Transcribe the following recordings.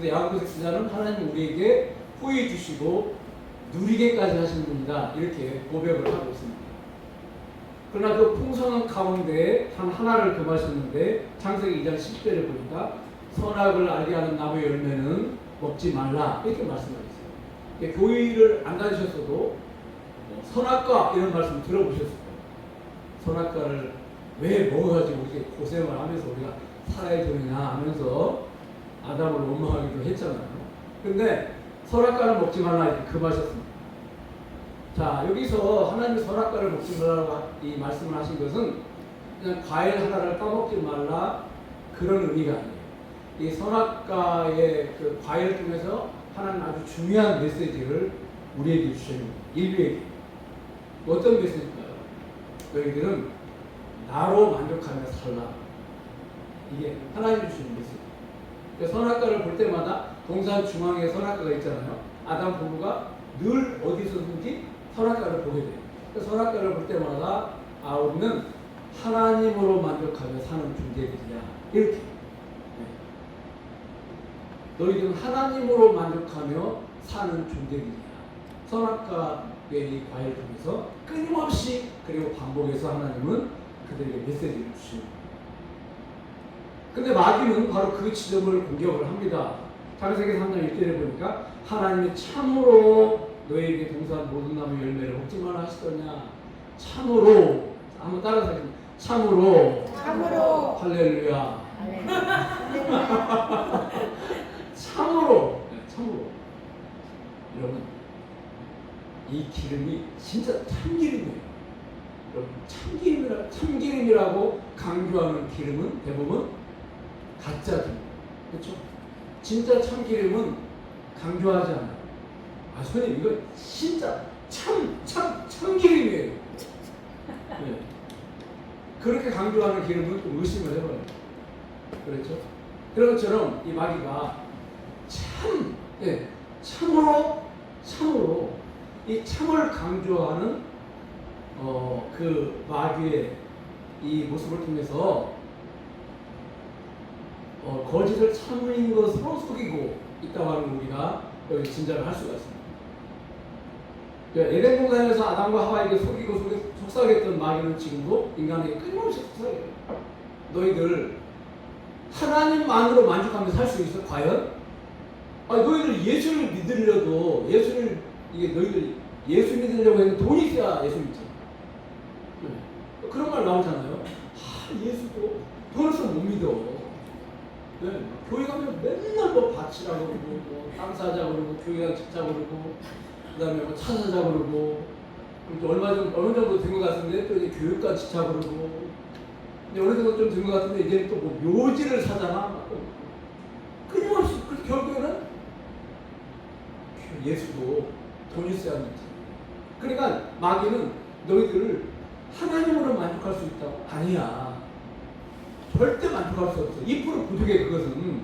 그래서 야고보서 기자는 하나님 우리에게 후히 주시고 누리게까지 하시는 분이다 이렇게 고백을 하고 있습니다. 그러나 그 풍성한 가운데 단 하나를 금하셨는데 창세기 2장 10절에 보니까 선악을 알게 하는 나무의 열매는 먹지 말라 이렇게 말씀하셨어요. 교회를 안 다니셨어도 선악과 이런 말씀 들어보셨을 거예요. 선악과를 왜 먹어가지고 이렇게 고생을 하면서 우리가 살아야 되느냐 하면서 아담을 원망하기도 했잖아요. 근데 선악과를 먹지 말라 이렇게 금하셨습니다. 자, 여기서 하나님이 선악과를 먹지 말라고 이 말씀을 하신 것은 그냥 과일 하나를 따먹지 말라 그런 의미가 아니에요. 이 선악과의 그 과일을 통해서 하나님 아주 중요한 메시지를 우리에게 주셔요. 인류에게. 어떤 메시지일까요? 너희들은 나로 만족하며 살라. 이게 하나님이 주시는 메시지. 그러니까 선악과를 볼 때마다 동산 중앙에 선악과가 있잖아요. 아담 부부가 늘 어디서든지 선악과를 보게 돼요. 그러니까 선악과를 볼 때마다 우리는 하나님으로 만족하며 사는 존재들이야. 이렇게. 너희들은 하나님으로 만족하며 사는 존재들이야. 선악과의 이 과일을 통해서 끊임없이 그리고 반복해서 하나님은 그들에게 메시지를 주십니다. 근데 마귀는 바로 그 지점을 공격을 합니다. 창세기 3장 1절에 보니까 하나님이 참으로 너희에게 동산 모든 나무 열매를 먹지 말라 하시더냐. 참으로. 한번 따라서 하겠습니다. 참으로. 참으로. 할렐루야. 참으로. 참으로. 여러분, 이 기름이 진짜 참기름이에요. 여러분, 참기름이라고 강조하는 기름은 대부분 가짜 기름. 그렇죠? 진짜 참기름은 강조하지 않아요. 선생님, 이거 진짜 참기름이에요. 네. 그렇게 강조하는 기름은 좀 의심을 해봐요. 그렇죠? 그런 것처럼 이 마귀가 참으로 이 참을 강조하는 그 마귀의 이 모습을 통해서 거짓을 참인 것으로 속이고 있다고 하는 우리가 여기 진단을 할 수가 있습니다. 에덴 동산에서 아담과 하와에게 속이고 속삭였던 마귀는 지금도 인간에게 끊임없이 속삭여요. 너희들 하나님만으로 만족하며 살 수 있어? 과연? 너희들 예수를 믿으려도 너희들 예수 믿으려고 해도 돈이 있어야 예수 믿잖아. 그런 말 나오잖아요. 예수도 돈 없으면 못 믿어. 네. 교회 가면 맨날 밭이라고 그러고 땅 사자 그러고 교회랑 집자 그러고 그 다음에 차 사자 그러고 또 어느 정도 된 것 같은데 또 이제 교육과 집자 그러고 근데 어느 정도 좀 된 것 같은데 이제 또 뭐 묘지를 사잖아. 끊임없이 결국에는 예수도 돈 있어야 믿지. 그러니까 마귀는 너희들을 하나님으로 만족할 수 있다고? 아니야. 절대 만족할 수 없어. 2% 부족해. 그것은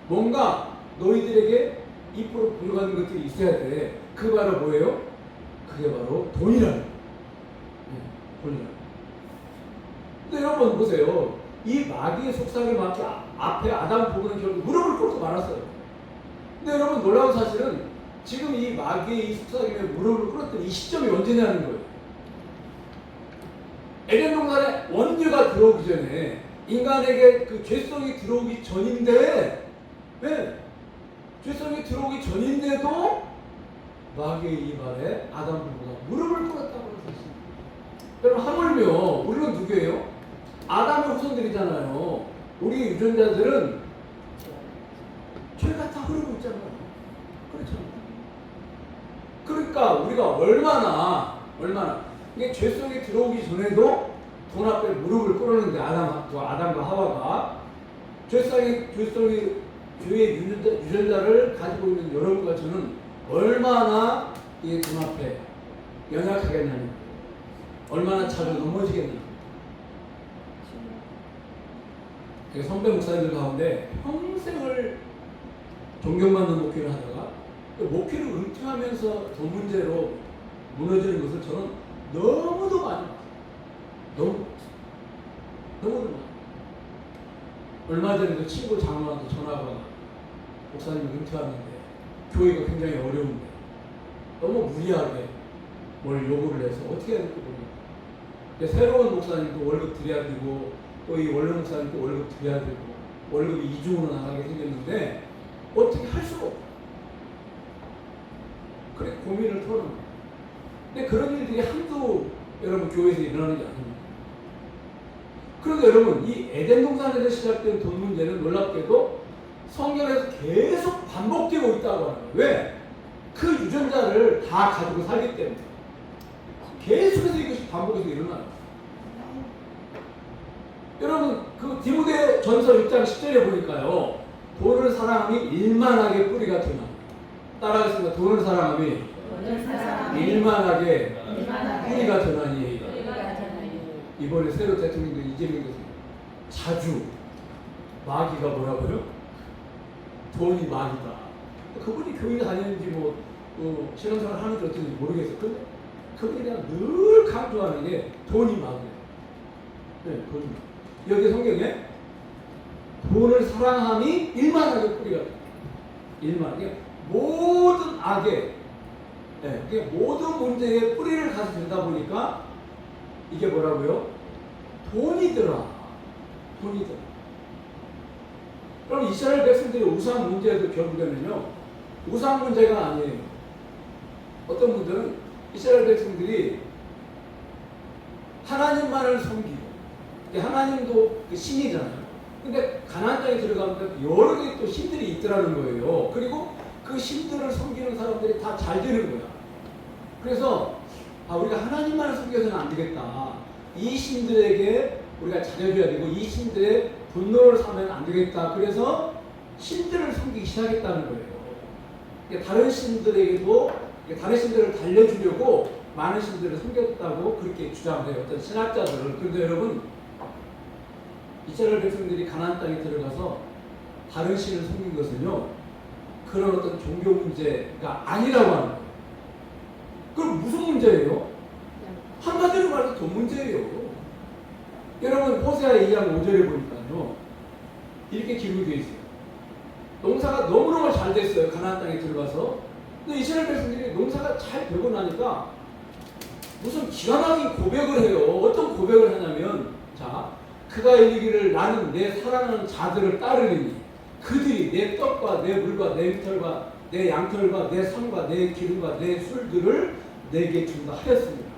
뭔가 너희들에게 2% 부족한 것들이 있어야 돼. 그게 바로 뭐예요? 그게 바로 돈이라는. 돈이라는. 근데 여러분 보세요. 이 마귀의 속삭임을 맞게 앞에 아담 부부는 결국 무릎을 꿇고 말았어요. 근데 여러분 놀라운 사실은 지금 이 마귀의 이 속삭임에 무릎을 꿇었던 이 시점이 언제냐는 거예요. 에덴 동산에 원죄가 들어오기 전에 인간에게 그 죄성이 들어오기 전인데, 네, 죄성이 들어오기 전인데도 마귀의 이 말에 아담 부부가 무릎을 꿇었다고 했습니다. 여러분 하물며 우리는 누구예요? 아담의 후손들이잖아요. 우리 유전자들은 죄가 다 흐르고 있잖아요. 그렇죠? 그러니까 우리가 얼마나 이게 죄성이 들어오기 전에도 돈 앞에 무릎을 꿇었는데 아담과 하와가 죄의 유전자를 가지고 있는 여러분과 저는 얼마나 이 돈 앞에 연약하겠냐는, 얼마나 자주 넘어지겠냐. 선배 목사님들 가운데 평생을 존경받는 목회를 하다가 목회를 은퇴하면서 더 문제로 무너지는 것을 저는 너무도 많이 봤어요. 너무도 많이. 얼마 전에도 친구 장로한테 전화가 와서 목사님이 은퇴하는데 교회가 굉장히 어려운데 너무 무리하게 뭘 요구를 해서 어떻게 해야 될까 모르겠어요. 새로운 목사님도 월급 드려야 되고 또 이 원래 목사님도 월급 드려야 되고 월급이 이중으로 나가게 생겼는데 어떻게 할 수가 없어요. 그래 고민을 털어놓은 거예요. 근데 그런 일들이 한두 여러분 교회에서 일어나는 게 아닙니다. 그런데 여러분 이 에덴 동산에서 시작된 돈 문제는 놀랍게도 성경에서 계속 반복되고 있다고 하는 거예요. 왜? 그 유전자를 다 가지고 살기 때문에 계속해서 이것이 반복해서 일어나요. 여러분 그 디모데 전서 6장 10절에 보니까요. 돈을 사랑함이 일만하게 뿌리가 되나. 따라하겠습니다. 돈을 사랑함이 일만하게 뿌리가 되나니. 이번에 새로 대통령도 이재명 대통령 자주 마귀가 뭐라고요? 돈이 마귀다. 그분이 교회 다니는지 뭐 신앙생활 하는지 어떤지 모르겠어요. 근데 그분이 그냥 늘 강조하는 게 돈이 마귀예요. 네, 돈. 여기 성경에 돈을 사랑함이 일만하게 뿌리가 돼요. 일만하게 모든 악에, 네, 모든 문제에 뿌리를 가서 들다 보니까 이게 뭐라고요? 돈이더라. 돈이더라. 그럼 이스라엘 백성들이 우상 문제에도 결국에는요, 우상 문제가 아니에요. 어떤 분들은 이스라엘 백성들이 하나님만을 섬기고, 하나님도 그 신이잖아요. 근데 가나안 땅에 들어가면 여러 개의 또 신들이 있더라는 거예요. 그리고 그 신들을 섬기는 사람들이 다 잘 되는 거야. 그래서 우리가 하나님만을 섬겨서는 안 되겠다. 이 신들에게 우리가 잘해줘야 되고 이 신들의 분노를 사면 안 되겠다. 그래서 신들을 섬기기 시작했다는 거예요. 다른 신들에게도 다른 신들을 달려주려고 많은 신들을 섬겼다고 그렇게 주장해요. 어떤 신학자들은. 그런데 여러분 이스라엘 백성들이 가나안 땅에 들어가서 다른 신을 섬긴 것은요 그런 어떤 종교 문제가 아니라고 하는 거예요. 그럼 무슨 문제예요? 한마디로 말해서 돈 문제예요. 여러분 호세아 2장 5절에 보니까요 이렇게 기록되어 있어요. 농사가 너무너무 잘 됐어요. 가나안 땅에 들어가서. 근데 이스라엘 백성들이 농사가 잘 되고 나니까 무슨 기가 막힌 고백을 해요. 어떤 고백을 하냐면 자 그가 이르기를 나는 내 사랑하는 자들을 따르리니 그들이 내 떡과 내 물과 내 깃털과 내 양털과 내 삶과 내 기름과 내 술들을 내게 준다 하였습니다.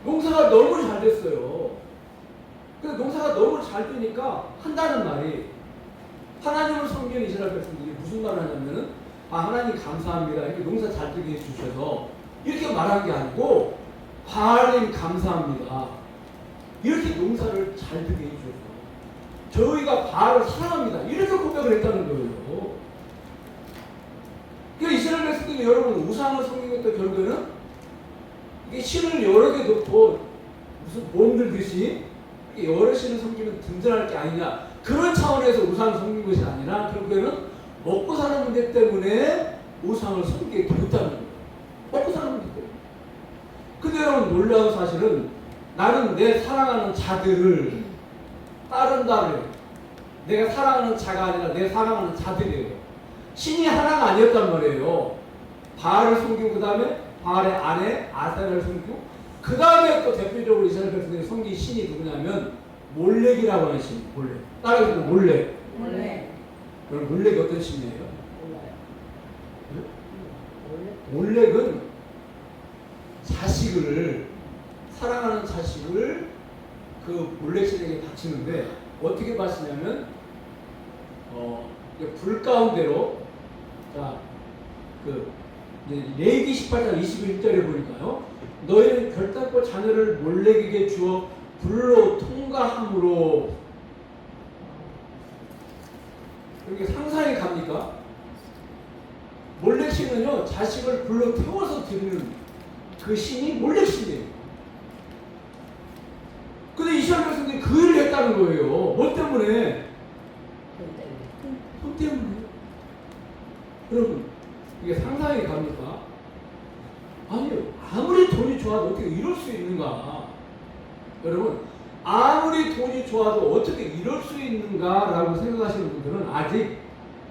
농사가 너무 잘 됐어요. 근데 농사가 너무 잘 되니까 한다는 말이 하나님을 섬기는 이스라엘 백성들이 무슨 말을 하냐면은 하나님 감사합니다. 이렇게 농사 잘 되게 해주셔서 이렇게 말한 게 아니고 하나님 감사합니다. 이렇게 농사를 잘 되게 해주셔서 저희가 바알을 사랑합니다. 이렇게 고백을 했다는 거예요. 그러니까 이스라엘 백성들이 여러분 우상을 섬기는 것도 결국에는 이게 신을 여러 개 놓고 무슨 몸들듯이 여러 신을 섬기면 든든할 게 아니냐 그런 차원에서 우상을 섬긴 것이 아니라 결국에는 먹고 사는 문제 때문에 우상을 섬기게 되었다는 거예요. 먹고 사는 문제 때문에. 근데 여러분 놀라운 사실은 나는 내 사랑하는 자들을 따른다를 내가 사랑하는 자가 아니라 내 사랑하는 자들이에요. 신이 하나가 아니었단 말이에요. 바알을 섬기고 그 다음에 바알의 아내 아세라를 섬기고 그 다음에 또 대표적으로 이스라엘 백성들이 섬긴 신이 누구냐면 몰렉이라고 하는 신. 몰렉. 따라해서 몰렉. 그럼 몰렉이 어떤 신이에요? 몰렉은 자식을 사랑하는 자식을 그 몰렉 신에게 바치는데 어떻게 바치냐면 불 가운데로 자 그 레위기 18장 21절에 보니까요 너희는 결단코 자녀를 몰렉에게 주어 불로 통과함으로 이렇게 상상이 갑니까? 몰렉 신은요 자식을 불로 태워서 드리는 그 신이 몰렉 신이에요. 근데 이스라엘 백성들이 그 일을 했다는 거예요. 뭐 때문에? 돈 때문에. 여러분 이게 상상이 갑니까? 아니요. 아무리 돈이 좋아도 어떻게 이럴 수 있는가? 여러분 아무리 돈이 좋아도 어떻게 이럴 수 있는가라고 생각하시는 분들은 아직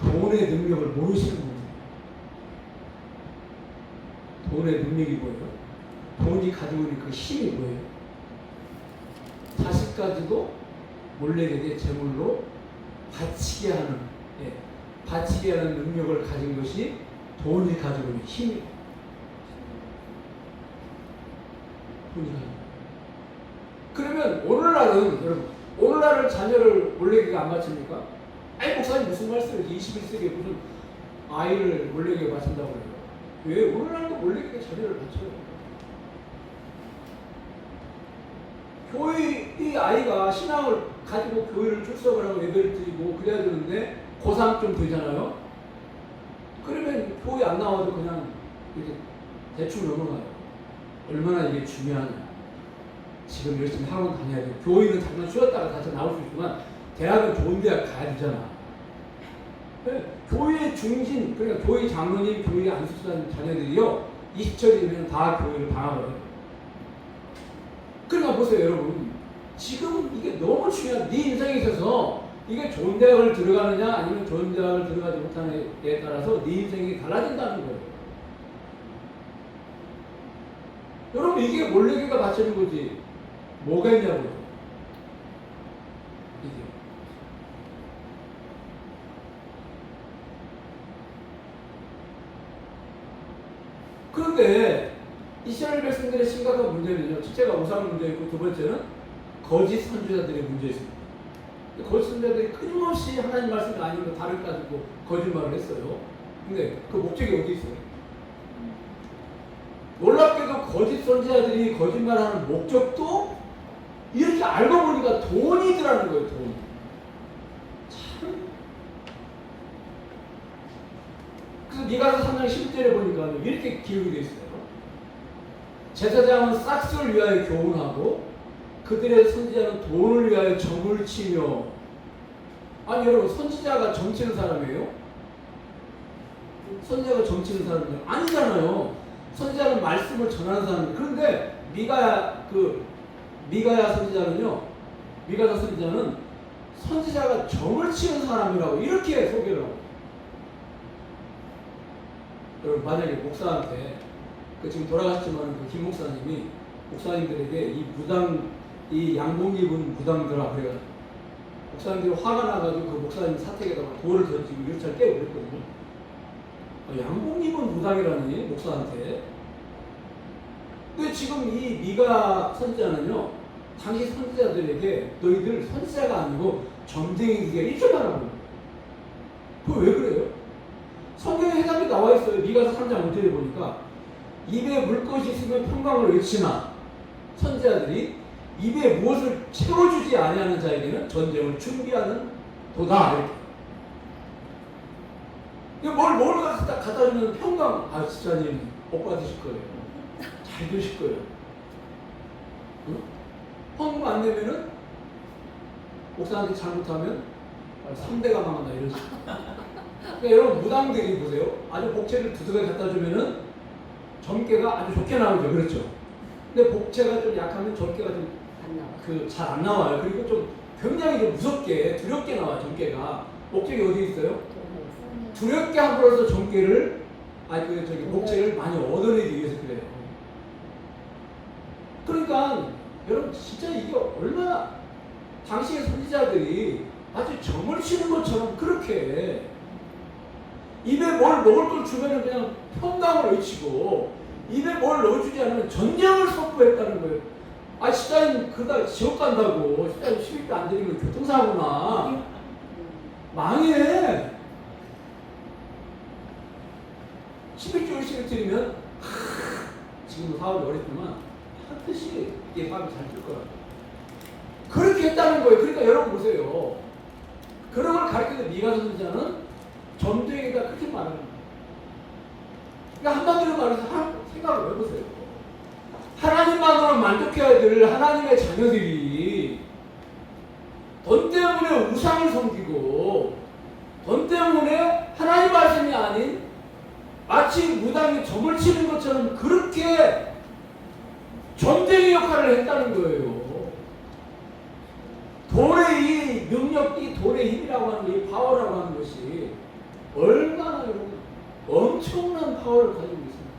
돈의 능력을 모르시는 분들. 돈의 능력이 뭐예요? 돈이 가지고 있는 그 힘이 뭐예요? 자식까지도 몰래에게 제물로 바치게 하는, 바치게 하는 능력을 가진 것이 돈이 가지고 있는 힘이에요. 돈이 가지고. 그러면 오늘날은, 여러분, 오늘날은 자녀를 몰래에게 안 바칩니까? 아니, 목사님 무슨 말씀을 21세기에 무슨 아이를 몰래에게 바친다고 그래요? 왜? 오늘날도 몰래에게 자녀를 바쳐요. 교회, 이 아이가 신앙을 가지고 교회를 출석을 하고 예배를 드리고 그래야 되는데 고3 좀 되잖아요. 그러면 교회 안 나와도 그냥 이렇게 대충 넘어가요. 얼마나 이게 중요하냐. 지금 열심히 학원 다녀야 돼요. 교회는 잠깐 쉬었다가 다시 나올 수 있지만 대학은 좋은 대학 가야 되잖아. 교회 중심, 그러니까 교회 장로님, 교회 안수사는 자녀들이요 20철이면 다 교회를 방학을 해요. 그러니까 보세요, 여러분. 지금 이게 너무 중요한, 네 인생에 있어서 이게 좋은 대학을 들어가느냐 아니면 좋은 대학을 들어가지 못하느냐에 따라서 네 인생이 달라진다는 거예요. 여러분, 이게 몰래개가 바치는 거지 뭐가 있냐고요. 이게. 그런데 이스라엘 백성들의 심각한 문제는요, 첫째가 우상 문제였고 두 번째는 거짓 선지자들의 문제였습니다. 거짓 선지자들이 끊임없이 하나님 말씀이 아닌 거 다른 가지고 거짓말을 했어요. 근데 그 목적이 어디 있어요? 놀랍게도 거짓 선지자들이 거짓말하는 목적도 이렇게 알고 보니까 돈이더라는 거예요. 돈. 참. 그래서 미가서 3장 10절에 보니까 이렇게 기록이 되어 있어요. 제사장은 싹스를 위하여 교훈하고 그들의 선지자는 돈을 위하여 점을 치며. 아니 여러분, 선지자가 점치는 사람이에요? 선지자가 점치는 사람이에요? 아니잖아요. 선지자는 말씀을 전하는 사람이에요. 그런데 미가야 선지자는요, 미가서 선지자는 선지자가 점을 치는 사람이라고 이렇게 소개를 하고. 여러분, 만약에 목사한테 지금 돌아가셨지만 김 목사님이 목사님들에게 이 양복 입은 무당들아 그래가지고 목사님들이 화가 나가지고 그 목사님 사택에다가 돌을 던지고 일차를 깨고 그랬거든요. 양복 입은 무당이라니 목사한테. 근데 지금 이 미가 선지자는요, 당시 선지자들에게 너희들 선지자가 아니고 점쟁이들이야 이렇게 말하고. 그거 왜 그래요? 성경에 해답이 나와 있어요. 미가서 3장 5절에 보니까 입에 물 것이 있으면 평강을 외치나 선지자들이 입에 무엇을 채워주지 아니하는 자에게는 전쟁을 준비하는 도다. 이렇게. 뭘 갖다 주면 평강. 아, 집사님 복 받으실 거예요. 잘 되실 거예요. 응? 헌금 안 내면은 목사한테 잘못하면 3대가 망한다 이런 식으로. 그러니까 여러분, 무당들이 보세요. 아주 복채를 두둑하게 갖다 주면은 점괘가 아주 좋게 나오죠. 그렇죠? 근데 복채가 좀 약하면 점괘가 좀 잘 안 나와요. 그리고 좀 굉장히 좀 무섭게 두렵게 나와요. 점괘가. 목적이 어디 있어요? 두렵게 함으로써 점괘를 복채를 많이 얻어내기 위해서 그래요. 그러니까 여러분, 진짜 이게 얼마나 당시의 선지자들이 아주 점을 치는 것처럼 그렇게 입에 뭘 먹을 걸 주면은 그냥 평강을 외치고 입에 뭘 넣어주지 않으면 전쟁을 선포했다는 거예요. 아, 집사님 그러다 지옥 간다고. 집사님 11대 안 드리면 교통사고나 망해. 11조 1씩 드리면 지금은 사업이 어렵지만 반드시 이게 사업이 잘 될 거라고. 그렇게 했다는 거예요. 그러니까 여러분 보세요. 그런 걸 가르치는 미가 선지자는 점쟁이가 그렇게 말하는 거예요. 그러니까 한마디로 말해서 생각을 해보세요. 하나님만으로 만족해야 될 하나님의 자녀들이 돈 때문에 우상을 섬기고 돈 때문에 하나님 말씀이 아닌 마치 무당이 점을 치는 것처럼 그렇게 점쟁이 역할을 했다는 거예요. 돈의 이 능력, 이 돈의 힘이라고 하는 이 파워라고 하는 것이 엄청난 파워를 가지고 있습니다.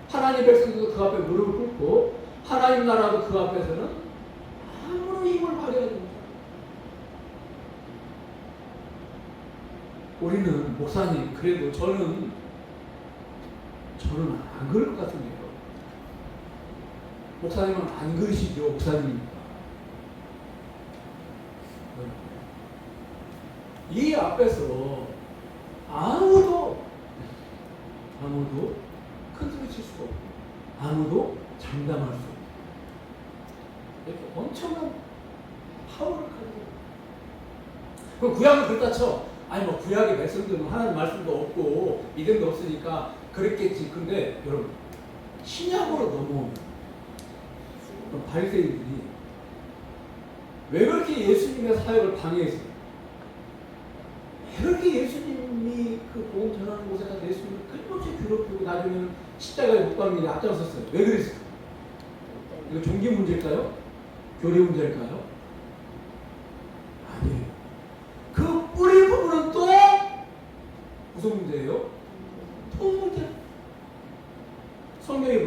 하나님 백성도 그 앞에 무릎을 꿇고 하나님 나라도 그 앞에서는 아무런 힘을 발휘하지 못합니다. 우리는 목사님 그래도 저는 안 그럴 것 같은데요. 목사님은 안 그러시죠. 목사님입니다. 이 앞에서 아무도 큰 소리 칠 수가 없고 아무도 장담할 수 없고 이렇게 엄청난 파워를 가지고 그럼 구약은 그렇다 쳐. 아니 뭐 구약의 백성들은 하나님 말씀도 없고 믿음도 없으니까 그랬겠지. 근데 여러분 신약으로 넘어오면 바리새인들이 왜 그렇게 예수님의 사역을 방해했어요? 왜 그렇게 예수님이 그 복음 전하는 곳에 가서 예수님을 끊임없이 괴롭히고 나중에는 십자가에 못 박는 일에 앞장섰어요? 왜 그랬어요? 이거 종교 문제일까요? 교리 문제일까요? 아니에요. 그 뿌리 부분은 또 무슨 문제예요? 돈 문제. 성경에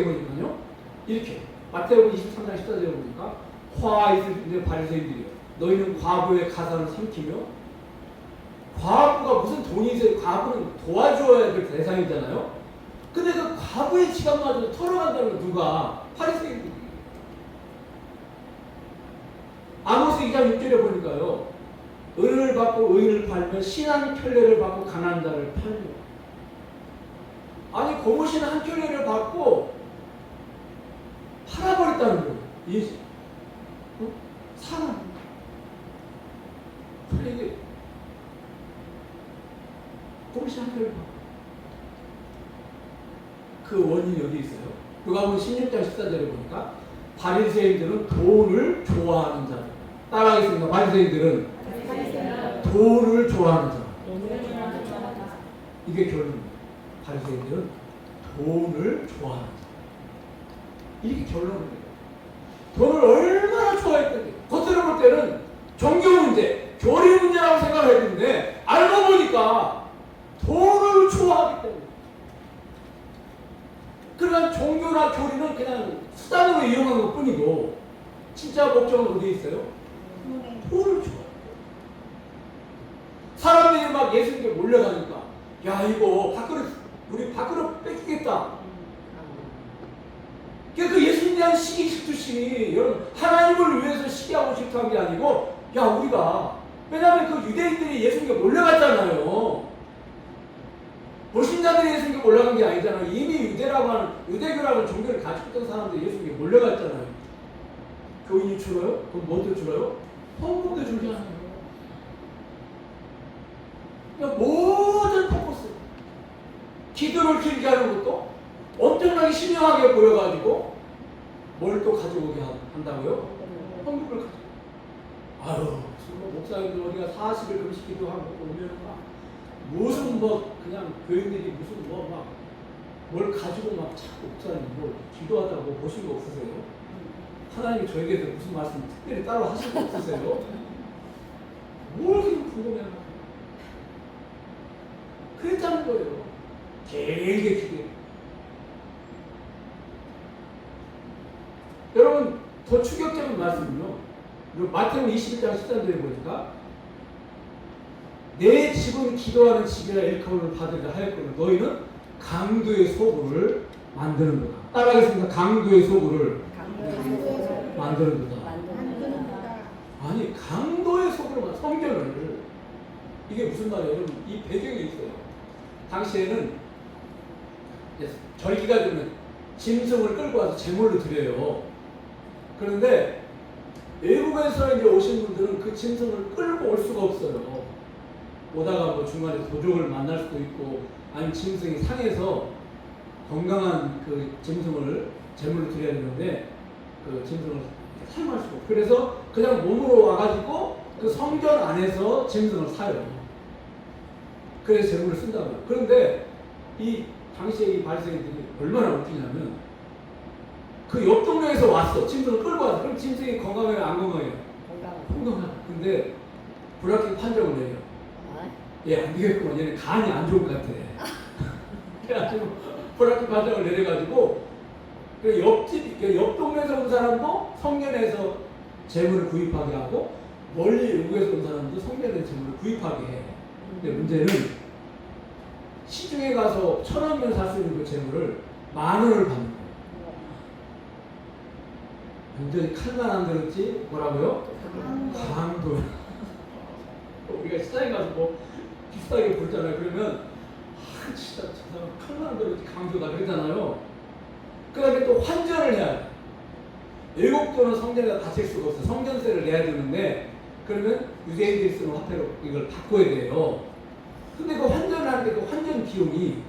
보니까요. 이렇게 마태복음 23장 14절에 보니까 화 있을 때 바리새인들이요. 너희는 과부의 가산을 삼키며 과부가 무슨 돈이 있어요? 과부는 도와줘야 될 대상이잖아요. 근데 그 과부의 지갑마저 털어간다는 건 누가? 바리새인들이. 아모스 2장 6절에 보니까요. 은을 받고 의인을 팔며 신한 편례를 받고 가난한 자를 팔려. 아니 고무신 한 켤레를 받고 팔아버렸다는 거예요. 예수. 사람. 이게 고무신 한 켤레를 받고. 그 원인이 여기 있어요. 누가복음 16장 14절에 보니까 바리새인들은 돈을 좋아하는 자. 따라하겠습니다. 바리새인들은 돈을 좋아하는 자. 이게 결론입니다. 바리새인들은 돈을 좋아하는 자. 이게 결론입니다. 돈을 얼마나 좋아했던지 겉으로 볼 때는 종교 문제, 교리 문제라고 생각을 했는데 알고 보니까 돈을 좋아하기 때문에. 그러니까 종교나 교리는 그냥 수단으로 이용한 것 뿐이고 진짜 목적은 어디에 있어요? 돈을 좋아해요. 사람들이 막 예수님께 몰려가니까 야 이거 우리 밥그릇 뺏기겠다. 그 예수님에 대한 시기 질투심이 여러분 하나님을 위해서 시기하고 질투한 게 아니고 야 우리가 왜냐하면 그 유대인들이 예수님께 몰려갔잖아요. 불신자들이 예수님께 몰려간 게 아니잖아요. 이미 유대교라고 하는 종교를 가지고 있던 사람들이 예수님께 몰려갔잖아요. 교인이 줄어요? 그럼 뭐도 줄어요? 헌금도 줄잖아요. 그러니까 모든 퍼포스 기도를 길게 하는 것도 엄청나게 신명하게 보여가지고 뭘 또 가져오게 한다고요? 헌금을 가지고. 아유 목사님들 어디가 40일 금식 기도하고 오면 막 무슨 뭐 그냥 교인들이 무슨 뭐 막 뭘 가지고 막 자꾸 목사님 뭐 기도하다고 보신 거 없으세요? 하나님이 저에게 대해서 무슨 말씀 특별히 따로 하실 거 없으세요? 뭘 그렇게 궁금해요? 그랬다는 거예요. 길게 기대. 여러분 더 충격적인 말씀은요. 마태복음 21장 13절에 보니까 내 집은 기도하는 집이라 일컬음을 받으려 하였거늘 너희는 강도의 소굴을 만드는 거다. 따라하겠습니다. 강도의 소굴을 만드는 거다. 아니 강도의 소굴을 성전을 이게 무슨 말이에요? 여러분 이 배경이 있어요. 당시에는 절기가 되면 짐승을 끌고 와서 제물로 드려요. 그런데 외국에서 이제 오신 분들은 그 짐승을 끌고 올 수가 없어요. 오다가 뭐 중간에 도적을 만날 수도 있고 아니면 짐승이 상해서 건강한 그 짐승을 제물로 드려야 되는데 그 짐승을 사용할 수가 없고 그래서 그냥 몸으로 와가지고 그 성전 안에서 짐승을 사요. 그래서 제물을 쓴다고요. 그런데 이 당시에 이 바리새인들이 얼마나 웃기냐면 그 옆 동네에서 왔어. 짐승을 끌고 왔어. 그럼 짐승이 건강해요? 안 건강해요? 건강하죠. 근데 불합격 판정을 내요. 얘 안 되겠구만. 얘는 간이 안 좋은 것 같아. 그래가지고 불합격 판정을 내려가지고 그 옆집, 옆 동네에서 온 사람도 성년에서 재물을 구입하게 하고 멀리 외국에서 온 사람도 성년에서 재물을 구입하게 해. 근데 문제는 시중에 가서 1,000원이면 살 수 있는 그 재물을 10,000원을 받는 거예요. 완전히 칼만 안 들었지? 뭐라고요? 강도. 우리가 시장에 가서 뭐 비싸게 부르잖아요. 그러면 진짜 저 사람 칼만 안 들었지 강도다 그러잖아요. 그 다음에 또 환전을 해야 돼. 일곡도는 성전에다 바칠 수가 없어. 성전세를 내야 되는데 그러면 유대인들이 쓰는 화폐로 이걸 바꿔야 돼요. 근데 그 환전하는데 그 환전 비용이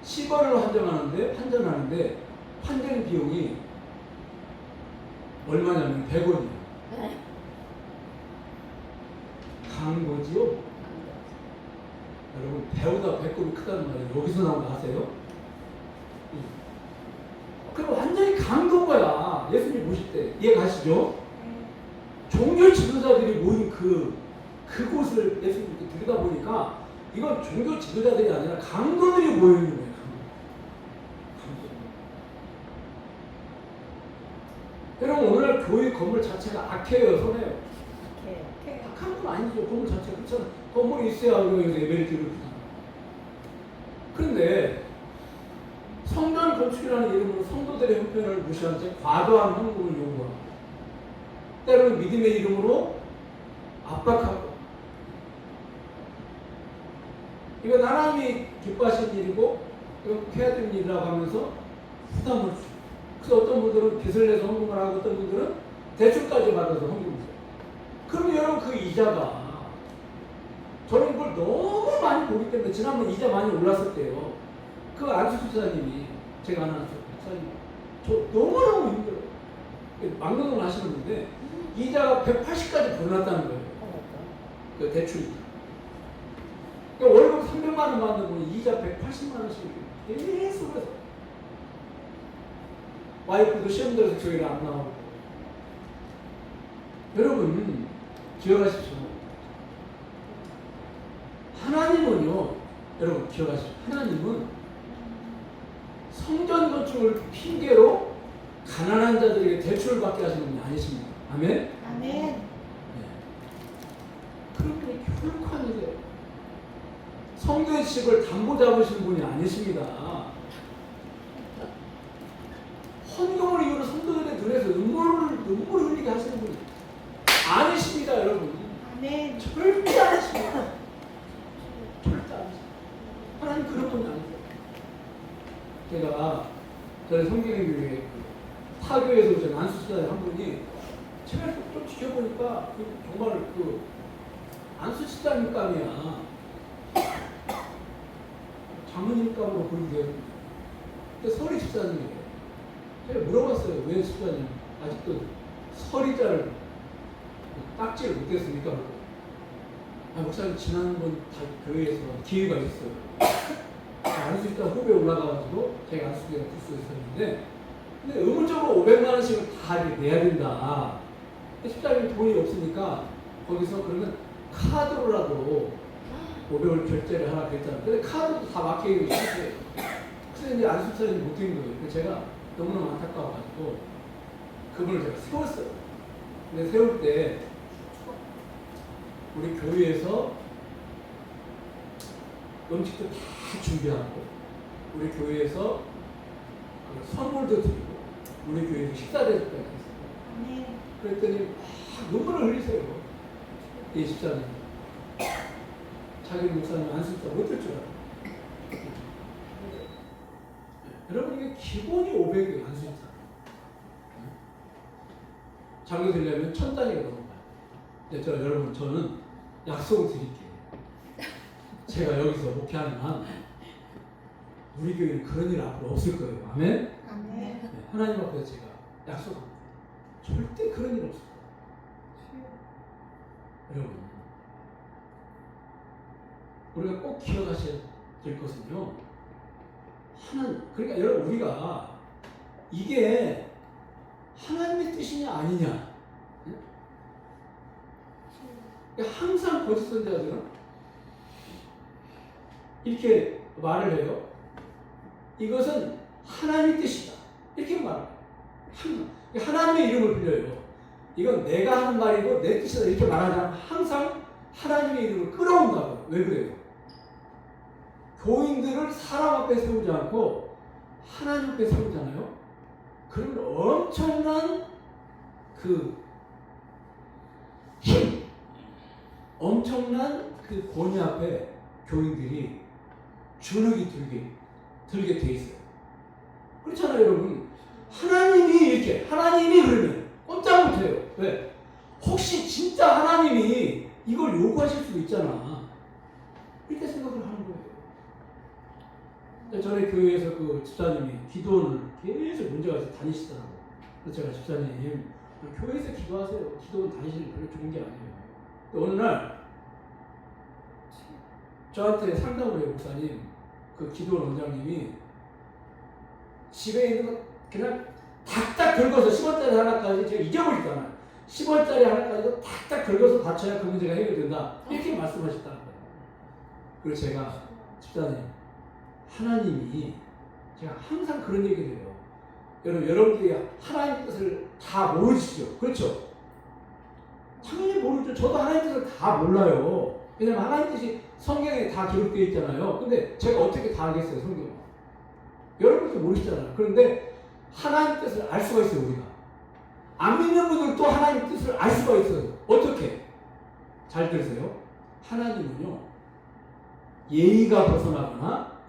10원을 환전하는데 환전 비용이 얼마냐면 100원이에요. 강도지요? 여러분 배우다 배꼽이 크다는 말이 여기서 나온 거 아세요? 그럼 완전히 강도인 거야. 예수님 모실 때 이해 가시죠? 종교 지도자들이 모인 그곳을 예수님 들여다 보니까 이건 종교 지도자들이 아니라 강도들이 모여 있는 거예요. 여러분 오늘날 교회 건물 자체가 악해요, 선해요? 악한 건 아니죠. 건물 자체가 그렇잖아. 건물이 있어야 우리가 여기서 예배를 드리고 있잖아. 그런데 성전 건축이라는 이름으로 성도들의 형편을 무시한 채 과도한 헌금을 요구하고 때로는 믿음의 이름으로 압박하고 이건 하나님이 기뻐하시는 일이고 이건 해야 되는 일이라고 하면서 부담을 주고 그래서 어떤 분들은 빚을 내서 헌금을 하고 어떤 분들은 대출까지 받아서 헌금을 해요. 그럼 여러분 그 이자가 저는 그걸 너무 많이 보기 때문에 지난번 이자 많이 올랐을 때요. 그 안수 집사님이 제가 아는 안수 집사님 저 너무너무 힘들어요. 막노동을 하시는 분인데 이자가 180까지 불어났다는 거예요. 그 대출이. 그러니까 월급 300만 원 받는 분이 이자 180만 원씩 계속 해서 와이프도 시험 들어서 저희를 안 나오고 여러분 기억하십시오. 하나님은요 여러분 기억하십시오. 하나님은 성전 건축을 핑계로 가난한 자들에게 대출을 받게 하시는 분이 아니십니다. 아멘? 아멘. 네. 그런 분이 결코 아니세요. 성도의 집을 담보 잡으시는 분이 아니십니다. 헌금을 이유로 성도들의 눈에서 눈물을 흘리게 하시는 분이 아니십니다, 여러분. 아멘. 절대 아니십니다. 절대 아니십니다. 하나님 그런 분이 아니세요. 제가 저희 성경교회 타교에서 오신 안수집사님 한 분이 제가 좀 지켜보니까 정말 안수집사님 감이야. 장모님 감으로 보이게 근데 서리 집사님이에요. 제가 물어봤어요. 왜 집사님 아직도 서리자를 딱지를 못했습니까? 목사님 지난번 교회에서 기회가 있어요. 안수집사 후배 올라가가지고 제가 안수집사 부스에 있었는데 근데 의무적으로 500만 원씩을 다 내야 된다. 집사님이 돈이 없으니까 거기서 그러면 카드로라도 500을 결제를 하라 그랬잖아요. 근데 카드도 다 막히기 시작해요. 그래서 이제 안수집사님이 못 드린 거예요. 그래서 제가 너무너무 안타까워가지고 그분을 제가 세웠어요. 근데 세울 때 우리 교회에서 음식도 다 준비하고 우리 교회에서 선물도 드리고 우리 교회에서 식사 대접까지 했어요. 그랬더니 막 눈물을 흘리세요. 이 집사님. 자기 목사님 안수집사 못할 줄 알아요. 여러분 이게 기본이 500이에요. 안수집사. 장교 되려면 1000단위가 넘어가요. 근데 여러분 저는 약속을 드릴게요. 제가 여기서 목회하는 한 우리 교회는 그런 일 앞으로 없을 거예요. 아멘? 아멘. 네, 하나님 앞에서 제가 약속합니다. 절대 그런 일 없을 거예요. 여러분 우리가 꼭 기억하셔야 될 것은요. 그러니까 여러분 우리가 이게 하나님의 뜻이냐 아니냐. 항상 거짓 선지자들은 이렇게 말을 해요. 이것은 하나님의 뜻이다. 이렇게 말해요. 하나님의 이름을 불려요. 이건 내가 하는 말이고 내 뜻이다. 이렇게 말하자면 항상 하나님의 이름을 끌어온다고요. 왜 그래요? 교인들을 사람 앞에 세우지 않고 하나님 앞에 세우잖아요. 그러면 엄청난 그 힘, 엄청난 그 권위 앞에 교인들이 주눅이 들게 돼 있어요. 그렇잖아요, 여러분. 하나님이 그러면 꼼짝 못해요. 왜? 혹시 진짜 하나님이 이걸 요구하실 수도 있잖아. 이렇게 생각을 하는 거예요. 전에 교회에서 그 집사님이 기도원을 계속 문제가 있어서 다니시더라고요. 그래서 제가 집사님, 교회에서 기도하세요. 기도원 다니시는 게 별로 좋은 게 아니에요. 어느 날 저한테 상담을 해요, 목사님. 그 기도원 원장님이 집에 있는 거 그냥 탁탁 긁어서 10원짜리 하나까지 제가 잊어버리잖아요. 10원짜리 하나까지도 탁탁 긁어서 바쳐야 그 문제가 해결된다. 이렇게 말씀하셨다는 거예요. 그래서 제가 집사님, 하나님이 제가 항상 그런 얘기를 해요. 여러분들이 하나님의 뜻을 다 모르시죠? 그렇죠? 당연히 모르죠. 저도 하나님의 뜻을 다 몰라요. 왜냐면 하나님의 뜻이 성경에 다 기록되어 있잖아요. 근데 제가 어떻게 다 알겠어요, 성경을? 여러분도 모르시잖아요. 그런데 하나님의 뜻을 알 수가 있어요, 우리가. 안 믿는 분들도 하나님의 뜻을 알 수가 있어요. 어떻게? 잘 들으세요. 하나님은요, 예의가 벗어나거나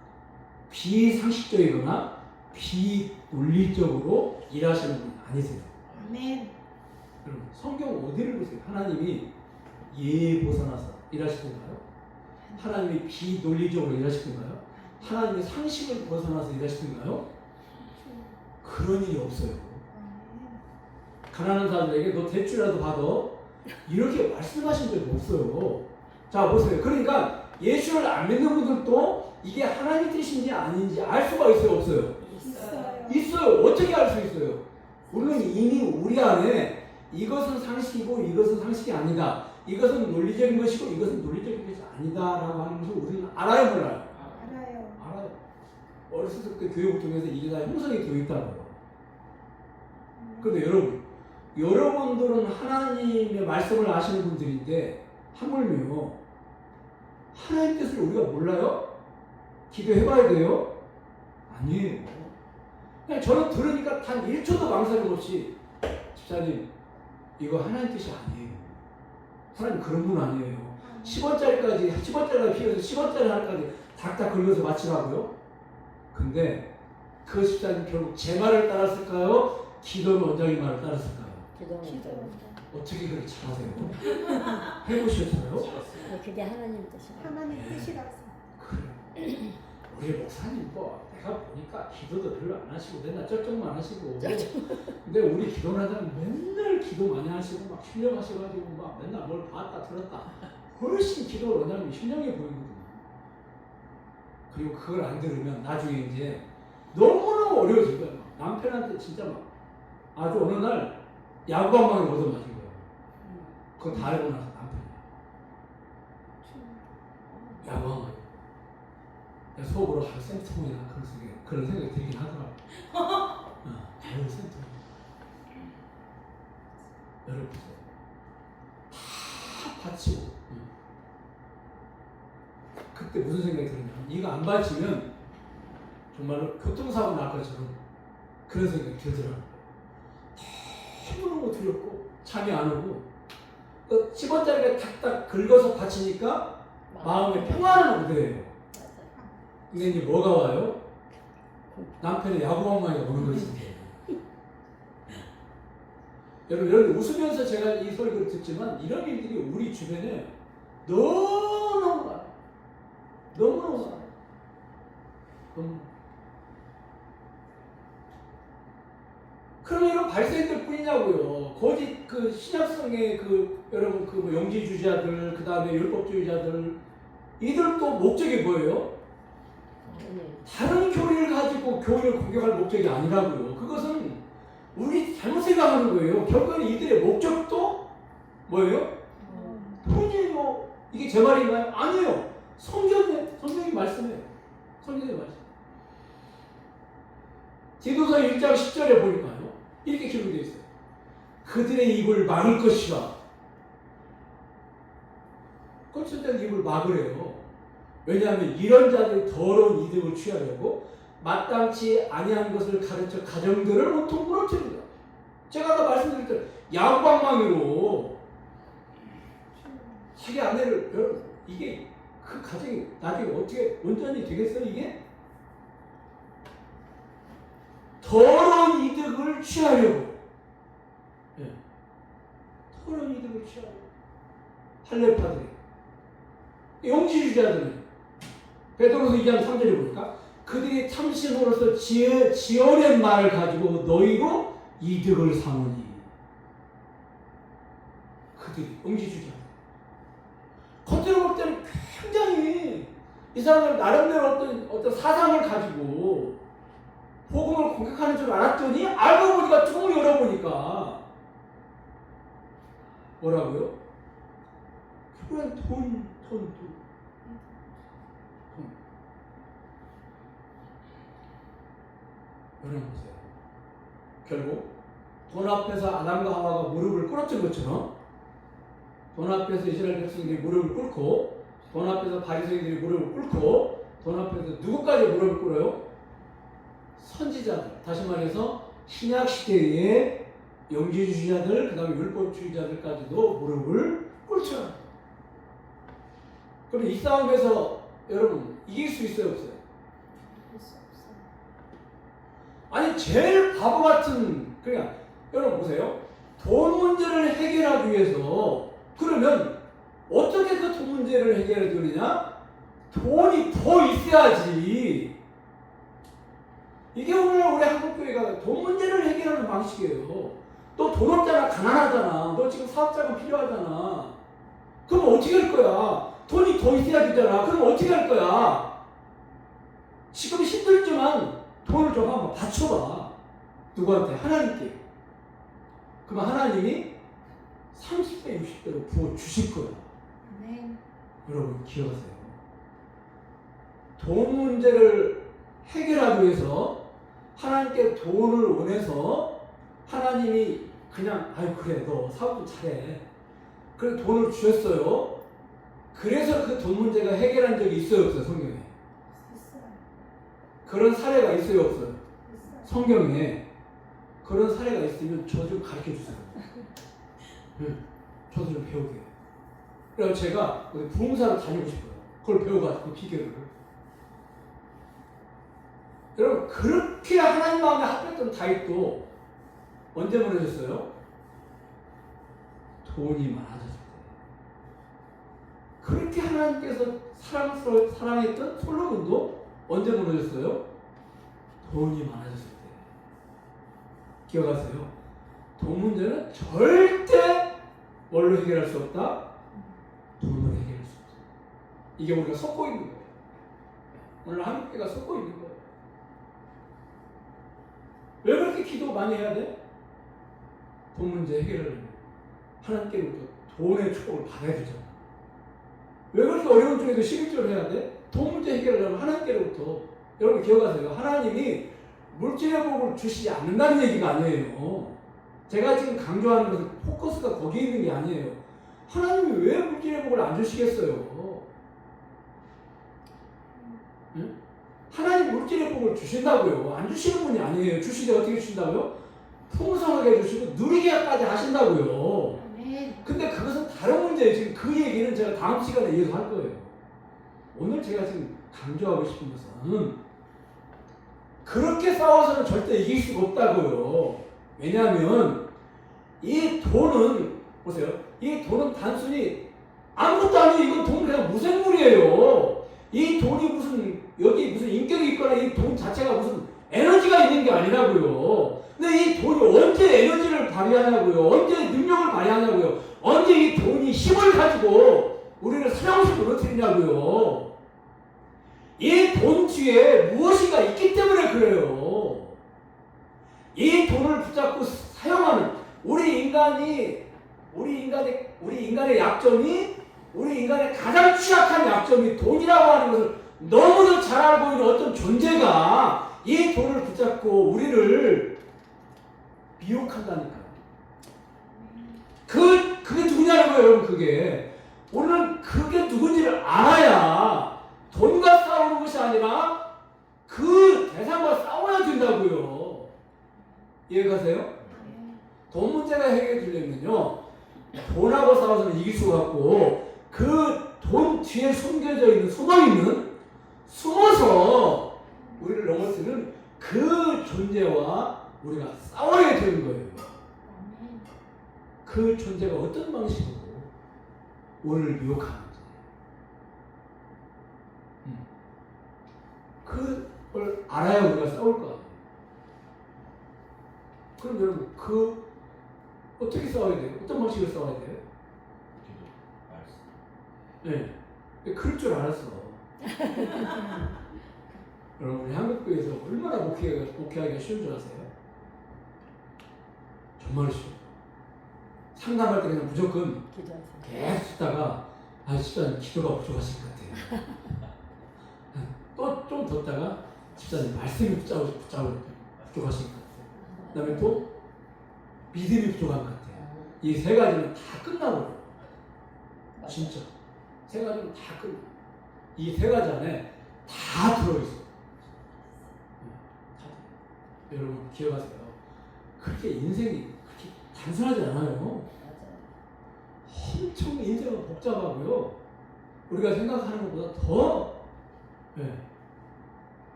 비상식적이거나 비논리적으로 일하시는 분이 아니세요. 아멘. 여러분, 성경 어디를 보세요? 하나님이 예의에 벗어나서 일하시던가요? 하나님이 비논리적으로 일하시던가요? 하나님의 상식을 벗어나서 일하시던가요? 그런 일이 없어요. 가난한 사람들에게 너 대출이라도 받아, 이렇게 말씀하신 적이 없어요. 자, 보세요. 그러니까 예수를 안 믿는 분들도 이게 하나님의 뜻인지 아닌지 알 수가 있어요, 없어요? 있어요. 어떻게 알 수 있어요? 우리는 이미 우리 안에 이것은 상식이고 이것은 상식이 아니다, 이것은 논리적인 것이고 이것은 논리적인 것이 아니다라고 하는 것을 우리는 알아요, 몰라요? 알아요. 어렸을 때 교육을 통해서 이게 다 형성이 되어 있다고요. 그런데 여러분들은 하나님의 말씀을 아시는 분들인데 하물며 하나님의 뜻을 우리가 몰라요? 기도해봐야 돼요? 아니에요. 그냥 저는 들으니까 단 1초도 망설임 없이, 집사님, 이거 하나님 뜻이 아니에요. 하나님 그런 분 아니에요. 10원짜리가 필요해서 10원짜리 하나까지 닥닥 긁어서 마치라고요? 근데 그 집사님 결국 제 말을 따랐을까요? 기도원 원장님 말을 따랐을까요? 어떻게 그렇게 잘하세요? 해보셨어요? 그게 하나님 뜻이에요. 하나님 뜻이라고. 그래. 우리 목사님 내가 보니까 기도도 별로 안 하시고 맨날 쩔쩔만 하시고, 근데 우리 기도하자면 맨날 기도 많이 하시고 막 신령하셔가지고 막 맨날 뭘 봤다 들었다, 훨씬 기도 원장님이 신령해 보이거든요. 그리고 그걸 안 들으면 나중에 이제 너무너무 어려워질 거예요. 남편한테 진짜 막 아주 어느 날 야구 한 방에 얻어맞은 거예요. 그거 다 알고 나서 남편이 야구 한 방에 속으로 센터이나 그런 생각이 들긴 하더라고요. 바로 센터. 여러분 보세요. 다 바치고, 그때 무슨 생각이 들었냐면, 이거 안 바치면 정말로 교통사고 날 것처럼 그런 생각이 들더라고요. 너무너무 두렵고 잠이 안 오고, 10원짜리가 탁탁 긁어서 바치니까 마음에 평안은 오더래요. 근데 이제 뭐가 와요? 남편의 야구방망이가 오는 것인데. 여러분 웃으면서 제가 이 소리를 듣지만 이런 일들이 우리 주변에 너무너무 많아요. 너무너무 많아요. 그럼 이런 발생들 뿐이냐고요. 거짓 그 신약성의 여러분 뭐 영지주의자들, 그 다음에 율법주의자들, 이들도 목적이 뭐예요? 다른 교리를 가지고 교회를 공격할 목적이 아니라고요. 그것은 우리 잘못 생각하는 거예요. 결국은 이들의 목적도 뭐예요? 돈이에요. 이게 제 말인가요? 아니에요. 성경이 말씀해요. 성경의 말씀. 디도서 1장 10절에 보니까요. 이렇게 기록되어 있어요. 그들의 입을 막을 것이라. 꼴초자는 입을 막으래요. 왜냐하면 이런 자들이 더러운 이득을 취하려고 마땅치 아니한 것을 가르쳐 가정들을 온통 무너뜨린다. 제가 아까 말씀드린 대로 양방망이로 자기 아내를 이게 그 가정이 나중에 어떻게 온전히 되겠어요? 이게 더러운 이득을 취하려고. 네. 더러운 이득을 취하려고. 할례파들이 영지주의자들은 베드로서 2장 3절에 보니까 그들이 탐심으로서 지어낸 말을 가지고 너희로 이득을 삼으니. 그들이 영지주의자. 겉으로 볼 때는 굉장히 이 사람들 나름대로 어떤 사상을 가지고 복음을 공격하는 줄 알았더니 알고 보니까 뚜껑을 열어보니까 뭐라고요? 그냥 돈. 여러분 보세요. 결국 돈 앞에서 아담과 하와가 무릎을 꿇었던 것처럼 돈 앞에서 이스라엘 백성들이 무릎을 꿇고 돈 앞에서 바리새인들이 무릎을 꿇고 돈 앞에서 누구까지 무릎을 꿇어요? 선지자들, 다시 말해서 신약 시대의 영지주의자들, 그 다음에 율법주의자들까지도 무릎을 꿇죠. 그럼 이 싸움에서 여러분 이길 수 있어요, 없어요? 아니 제일 바보 같은, 그러니까 여러분 보세요. 돈 문제를 해결하기 위해서 그러면 어떻게 그 돈 문제를 해결해 주느냐? 돈이 더 있어야지. 이게 오늘 우리 한국교회가 돈 문제를 해결하는 방식이에요. 너 돈 없잖아, 가난하잖아, 너 지금 사업자금 필요하잖아. 그럼 어떻게 할 거야? 돈이 더 있어야 되잖아. 그럼 어떻게 할 거야? 지금 힘들지만 돈을 좀 한번 바쳐봐. 누구한테? 하나님께. 그럼 하나님이 30배, 60배로 부어주실 거야. 네. 여러분 기억하세요. 돈 문제를 해결하기 위해서 하나님께 돈을 원해서 하나님이 그냥 아유 그래 너 사업 좀 잘해. 그래 돈을 주셨어요. 그래서 그 돈 문제가 해결한 적이 있어요, 없어요? 성경에? 그런 사례가 있어요, 없어요? 성경에 그런 사례가 있으면 저 좀 가르쳐 주세요. 네, 저도 좀 배우게. 그래서 제가 부흥사를 다니고 싶어요. 그걸 배워가지고 그 비결을. 여러분 그렇게 하나님 마음에 합했던 다윗도 언제 무너졌어요? 돈이 많아졌을 때. 그렇게 하나님께서 사랑했던 솔로몬도 언제 무너졌어요? 돈이 많아졌을 때. 기억하세요? 돈 문제는 절대 뭘로 해결할 수 없다? 돈으로 해결할 수 없다. 이게 우리가 섞고 있는 거예요. 오늘 한국교회가 섞고 있는 거예요. 왜 그렇게 기도 많이 해야 돼? 돈 문제 해결을 하나님께로부터 돈의 축복을 받아야 되잖아. 왜 그렇게 어려운 중에도 11조를 해야 돼? 돈 문제 해결을 하면 하나님께로부터. 여러분 기억하세요. 하나님이 물질의 복을 주시지 않는다는 얘기가 아니에요. 제가 지금 강조하는 것은 포커스가 거기에 있는 게 아니에요. 하나님이 왜 물질의 복을 안 주시겠어요? 응? 하나님 물질의 복을 주신다고요. 안 주시는 분이 아니에요. 주시되 어떻게 주신다고요? 풍성하게 해주시고 누리게까지 하신다고요. 근데 그것은 다른 문제예요. 지금 그 얘기는 제가 다음 시간에 이어서 할 거예요. 오늘 제가 지금 강조하고 싶은 것은 그렇게 싸워서는 절대 이길 수가 없다고요. 왜냐하면 이 돈은 보세요. 이 돈은 단순히 아무것도 아니에요. 이건 돈 그냥 무생물이에요. 이 돈이 무슨 여기 무슨 인격이 있거나 이 돈 자체가 무슨 에너지가 있는 게 아니라고요. 근데 이 돈이 언제 에너지를 발휘하냐고요. 언제 능력을 발휘하냐고요. 언제 이 돈이 힘을 가지고 우리를 사냥없이 무너뜨리냐고요. 이 돈 뒤에 무엇인가 있기 때문에 그래요. 이 돈을 붙잡고 사용하는 우리 인간의 약점이 우리 인간의 가장 취약한 약점이 돈이라고 하는 것을 너무도 잘 알고 있는 어떤 존재가 이 돈을 붙잡고 우리를 미혹한다니까요. 그게 누구냐는 거예요, 여러분. 우리는 그게 누군지를 알아야 돈과 싸우는 것이 아니라 그 대상과 싸워야 된다고요. 이해가세요? 돈 문제가 해결되려면요, 돈하고 싸워서는 이길 수가 없고, 그 돈 뒤에 숨어서 우리를 넘어뜨리는 그 존재와 우리가 싸워야 되는 거예요. 그 존재가 어떤 방식으로 우리를 미혹하는지, 그걸 알아야 우리가 싸울 거 아니에요. 그럼 여러분, 어떻게 싸워야 돼요? 어떤 방식으로 싸워야 돼요? 네. 그럴 줄 알았어. 여러분, 우리 한국교회에서 얼마나 목회하기가 쉬운 줄 아세요? 정말 쉬워요. 상담할 때 그냥 무조건 계속 듣다가, 집사님 기도가 부족하신 것 같아요. 또 좀 뒀다가, 집사님 말씀이 부족하신 것 같아요. 그 다음에 또 믿음이 부족한 것 같아요. 이 세 가지는 다 끝나버려요. 진짜. 세 가지는 다 끝나. 이 세 가지 안에 다 들어있어. 여러분 기억하세요. 그렇게 인생이 그렇게 단순하지 않아요. 엄청 인생은 복잡하고요. 우리가 생각하는 것보다 더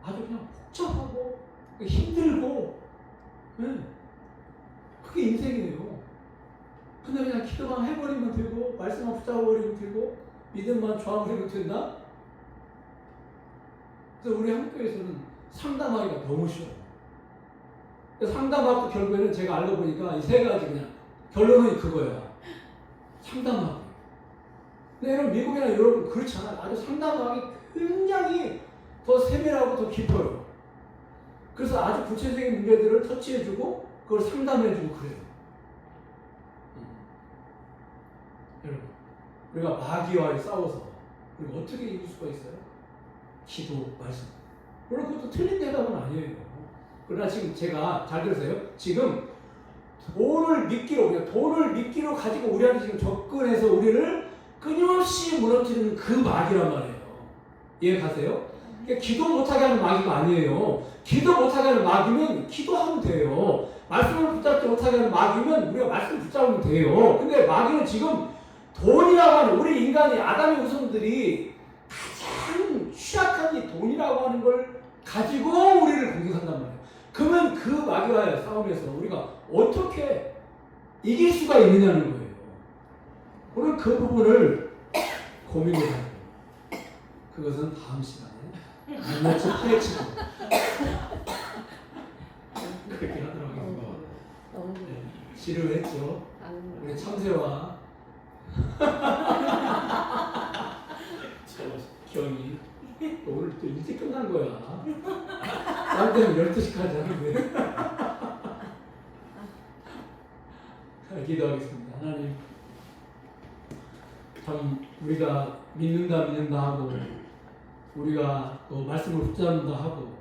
아주 그냥 복잡하고 힘들고 그게 인생이에요. 근데 그냥 기도만 해버리면 되고, 말씀만 붙잡아버리면 되고, 믿음만 좋아버리면 된다? 그래서 우리 한국교회에서는 상담하기가 너무 쉬워요. 상담하고 결국에는 제가 알고 보니까 이 세 가지 그냥 결론은 그거야. 상담하기. 근데 여러분, 미국이나 유럽은 그렇지 않아요. 아주 상담하기 굉장히 더 세밀하고 더 깊어요. 그래서 아주 구체적인 문제들을 터치해주고 그걸 상담해주고 그래요. 여러분, 우리가 마귀와 싸워서 우리가 어떻게 이길 수가 있어요? 기도, 말씀. 물론 그것도 틀린 대답은 아니에요. 그러나 지금 제가 잘 들으세요. 지금 돈을 미끼로 가지고 우리한테 지금 접근해서 우리를 끊임없이 무너뜨리는 그 마귀란 말이에요. 이해 가세요? 기도 못하게 하는 마귀가 아니에요. 기도 못하게 하는 마귀면 기도하면 돼요. 말씀을 붙잡지 못하게 하는 마귀면 우리가 말씀을 붙잡으면 돼요. 근데 마귀는 지금 돈이라고 하는, 우리 인간이 아담의 후손들이 가장 취약한 이 돈이라고 하는 걸 가지고 우리를 공격한단 말이에요. 그러면 그 마귀와의 싸움에서 우리가 어떻게 이길 수가 있느냐는 거예요. 우리는 그 부분을 고민을 해야 돼요. 그것은 다음 시간에 낱낱이 파헤치고 그렇게 하도록 하겠습니다. 지루했죠? 우리 참새와 경이 오늘 또 일찍 끝난 거야. 딴 데는 12시까지 하는데. 기도하겠습니다. 하나님, 참 우리가 믿는다 하고, 우리가 또 말씀을 붙잡는다 하고,